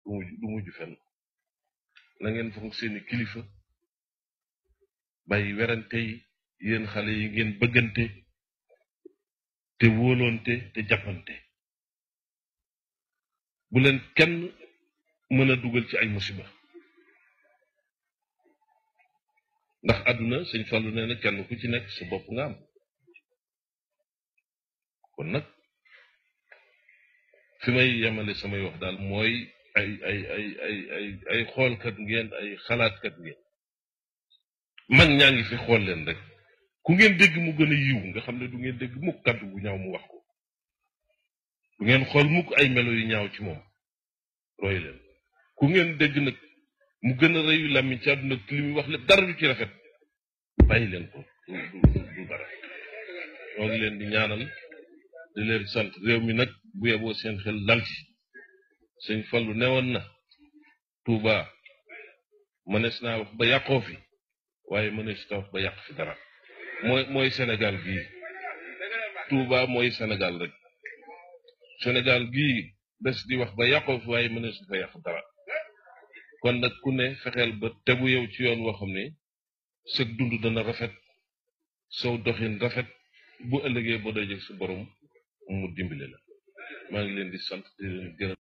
du mujj fenn na ngeen fonk seeni kilifa bàyyi werante yi yéen xale yi ngeen bëggante te wóolonte te jàppante bu leen kenn mën a dugal ci ay musiba ndax àdduna sëñ Fallu nee na kenn ku ci nekk sa bopp nga am kon nag fi may yemale samay wax daal mooy ay xoolkat ngeen ay xalaatkat ngeen mag ñaa ngi fi xool leen rek ku ngeen dégg mu gën a yiw nga xam ne du ngeen dégg mukk kàddu bu ñaaw mu wax ko du ngeen xool mukk ay melo yu ñaaw ci moom roy leen ku ngeen dégg nag mu gën a rëyu làmmiñ ci àdduna li muy wax lépp dara du ci rafet bàyyi leen ko du dara ñoo ngi leen di ñaanal di leen sant réew mi nag bu yeboo seen xel dal ci sëñ Fallu newoon na Tuuba mënees naa wax ba yàqoo fi waaye mënees naa wax ba yàq fi dara mooy Sénégal gii Tuuba mooy Sénégal rek Sénégal gii bés di wax ba yàqoo fi waaye mënees fa yàq dara kon nag ku ne fexeel ba tegu yow ci yoon woo xam ne sëg dund dana rafet sow doxin rafet bu ëllëgee boo dajee su borom mu dimbale la maa ngi leen di sant di leen gërëm